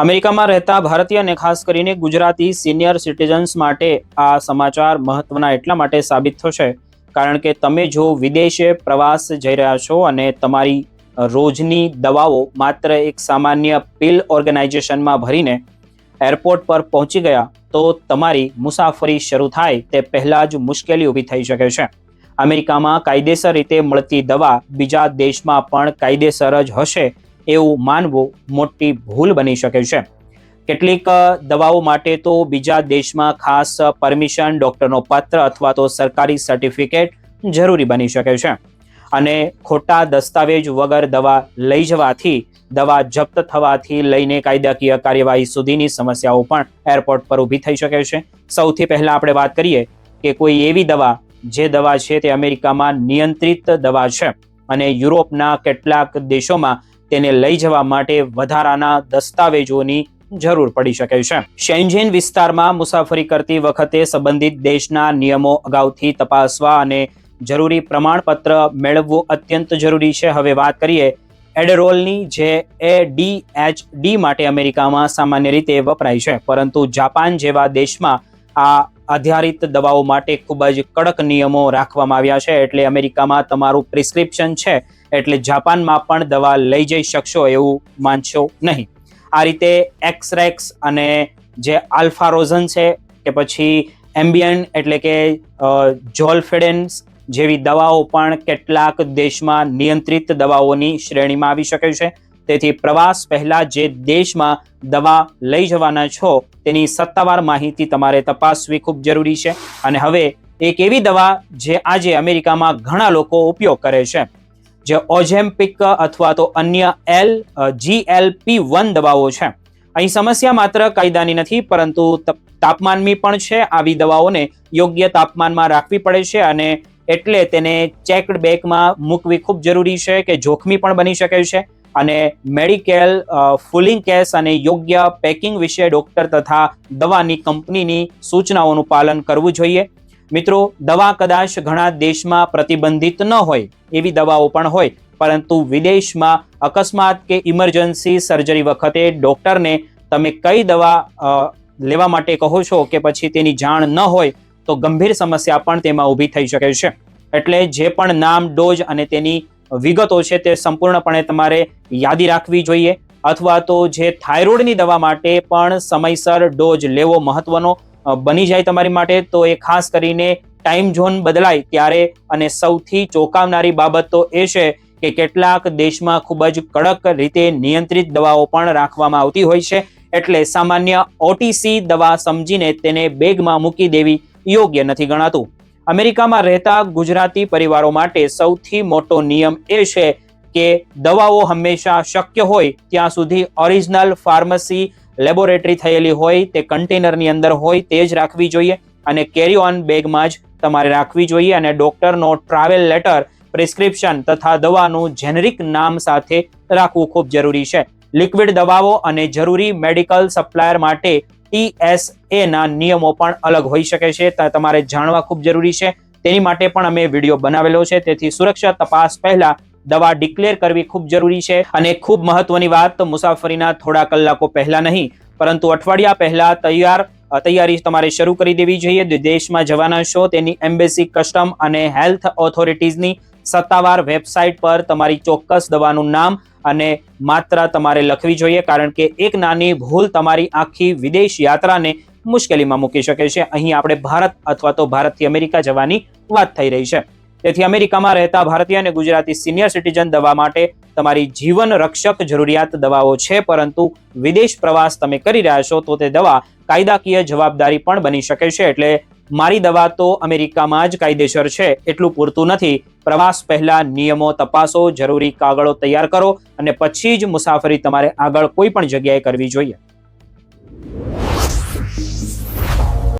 અમેરિકામાં રહેતા ભારતીય અને ખાસ કરીને ગુજરાતી સિનિયર સિટીઝન્સ માટે આ સમાચાર મહત્વના એટલા માટે સાબિત થશે કારણ કે તમે જો વિદેશે પ્રવાસ જઈ રહ્યા છો અને તમારી રોજની દવાઓ માત્ર એક સામાન્ય પિલ ઓર્ગેનાઇઝેશનમાં ભરીને એરપોર્ટ પર પહોંચી ગયા તો તમારી મુસાફરી શરૂ થાય તે પહેલા જ મુશ્કેલી ઊભી થઈ શકે છે। અમેરિકામાં કાયદેસર રીતે મળતી દવા બીજા દેશમાં પણ કાયદેસર જ હશે એવું માનવું મોટી ભૂલ બની શકે છે। કેટલીક દવાઓ માટે તો બીજા દેશમાં ખાસ પરમિશન, ડોક્ટરનો પત્ર અથવા તો સરકારી સર્ટિફિકેટ જરૂરી બની શકે છે અને ખોટા દસ્તાવેજ વગર દવા લઈ જવાથી, દવા જપ્ત થવાથી લઈને કાયદાકીય કાર્યવાહી સુધીની સમસ્યાઓ પણ એરપોર્ટ પર ઊભી થઈ શકે છે। સૌથી પહેલા આપણે વાત કરીએ કે કોઈ એવી દવા જે દવા છે તે અમેરિકામાં નિયંત્રિત દવા છે અને યુરોપના કેટલાક દેશોમાં તેને લઈ જવા માટે વધારાના દસ્તાવેજોની જરૂર પડી શકે છે। શેન્જેન વિસ્તારમાં મુસાફરી કરતી વખતે સંબંધિત દેશના નિયમો અગાઉથી તપાસવા અને જરૂરી પ્રમાણપત્ર મેળવવું અત્યંત જરૂરી છે। હવે વાત કરીએ એડેરોલની, જે ADHD માટે અમેરિકામાં સામાન્ય રીતે વપરાય છે, પરંતુ જાપાન જેવા દેશમાં આ આધારિત દવાઓ માટે ખૂબ જ કડક નિયમો રાખવામાં આવ્યા છે। એટલે અમેરિકામાં તમારું પ્રિસ્ક્રિપ્શન છે એટલે જાપાનમાં પણ દવા લઈ જઈ શકશો એવું માનશો નહીં। આ રીતે એક્સરેક્સ અને જે આલ્ફારોઝન છે કે પછી એમ્બિયન એટલે કે ઝોલ્ફેડેન્સ જેવી દવાઓ પણ કેટલાક દેશમાં નિયંત્રિત દવાઓની શ્રેણીમાં આવી શકે છે। તેથી પ્રવાસ પહેલા જે દેશમાં દવા લઈ જવાના છો તેની સત્તાવાર માહિતી તમારે તપાસવી ખૂબ જરૂરી છે। અને હવે એક એવી દવા જે આજે અમેરિકામાં ઘણા લોકો ઉપયોગ કરે છે, જે ઓઝેમ્પિક અથવા તો અન્ય GLP-1 દવાઓ છે। અહીં સમસ્યા માત્ર કાયદાની નથી પરંતુ તાપમાનની પણ છે। આવી દવાઓને યોગ્ય તાપમાનમાં રાખવી પડે છે અને એટલે તેને ચેકડ બેગમાં મૂકવી ખૂબ જરૂરી છે કે જોખમી પણ બની શકે છે। અને મેડિકેલ ફૂલિંગ કેસ અને યોગ્ય પેકિંગ વિશે ડોક્ટર તથા દવાની કંપનીની સૂચનાઓનું પાલન કરવું જોઈએ। મિત્રો, દવા કદાચ ઘણા દેશમાં પ્રતિબંધિત ન હોય એવી દવાઓ પણ હોય, પરંતુ વિદેશમાં અકસ્માત કે ઇમરજન્સી સર્જરી વખતે ડોક્ટરને તમે કઈ દવા લેવા માટે કહો છો કે પછી તેની જાણ ન હોય તો ગંભીર સમસ્યા પણ તેમાં ઊભી થઈ શકે છે। એટલે જે પણ નામ, ડોઝ અને તેની વિગતો છે તે સંપૂર્ણપણે તમારે યાદી રાખવી જોઈએ। અથવા તો જે થાઇરોઇડની દવા માટે પણ સમયસર ડોઝ લેવો મહત્વનો બની જાય તમારી માટે, તો એ ખાસ કરીને ટાઈમ ઝોન બદલાય ત્યારે। અને સૌથી ચોંકાવનારી બાબત તો એ છે કે કેટલાક દેશમાં ખૂબ જ કડક રીતે નિયંત્રિત દવાઓ પણ રાખવામાં આવતી હોય છે, એટલે સામાન્ય OTC દવા સમજીને તેને બેગમાં મૂકી દેવી યોગ્ય નથી ગણાતું। અમેરિકામાં રહેતા ગુજરાતી પરિવારો માટે સૌથી મોટો નિયમ એ છે કે દવાઓ હંમેશા શક્ય હોય ત્યાં સુધી ઓરિજિનલ ફાર્મસી લેબોરેટરી થયેલી હોય તે કન્ટેનરની અંદર હોય તે જ રાખવી જોઈએ અને કેરી ઓન બેગમાં જ તમારે રાખવી જોઈએ। અને ડોક્ટરનો ટ્રાવેલ લેટર, પ્રિસ્ક્રિપ્શન તથા દવાનું જેનરિક નામ સાથે રાખવું ખૂબ જરૂરી છે। લિક્વિડ દવાઓ અને જરૂરી મેડિકલ સપ્લાયર માટે TSA ના નિયમો પણ અલગ હોઈ શકે છે, તમારે જાણવા ખૂબ જરૂરી છે। તેની માટે પણ અમે વિડીયો બનાવેલો છે। તેથી સુરક્ષા તપાસ પહેલા દવા ડિક્લેર કરવી ખૂબ જરૂરી છે। અને ખૂબ મહત્વની વાત, મુસાફરીના થોડા કલાકો પહેલા નહીં પરંતુ અઠવાડિયા પહેલા તૈયારી તમારે શરૂ કરી દેવી જોઈએ। દેશમાં જવાના છો તેની એમ્બેસી, કસ્ટમ અને હેલ્થ ઓથોરિટીઝની સત્તાવાર વેબસાઇટ પર તમારી ચોક્કસ દવાનું નામ અને માત્રા તમારે લખવી જોઈએ, કારણ કે એક નાની ભૂલ તમારી આખી વિદેશ યાત્રાને મુશ્કેલીમાં મૂકી શકે છે। અહીં આપણે ભારત અથવા તો ભારતથી અમેરિકા જવાની વાત થઈ રહી છે। તેથી અમેરિકામાં રહેતા ભારતીય અને ગુજરાતી સિનિયર સિટીઝન દવા માટે તમારી જીવન રક્ષક જરૂરિયાત દવાઓ છે, પરંતુ વિદેશ પ્રવાસ તમે કરી રહ્યા છો તો તે દવા કાયદાકીય જવાબદારી પણ બની શકે છે। એટલે મારી દવા તો અમેરિકામાં જ કાયદેસર છે એટલું પૂરતું નથી। પ્રવાસ પહેલા નિયમો તપાસો, જરૂરી કાગળો તૈયાર કરો અને પછી જ મુસાફરી તમારે આગળ કોઈ પણ જગ્યાએ કરવી જોઈએ।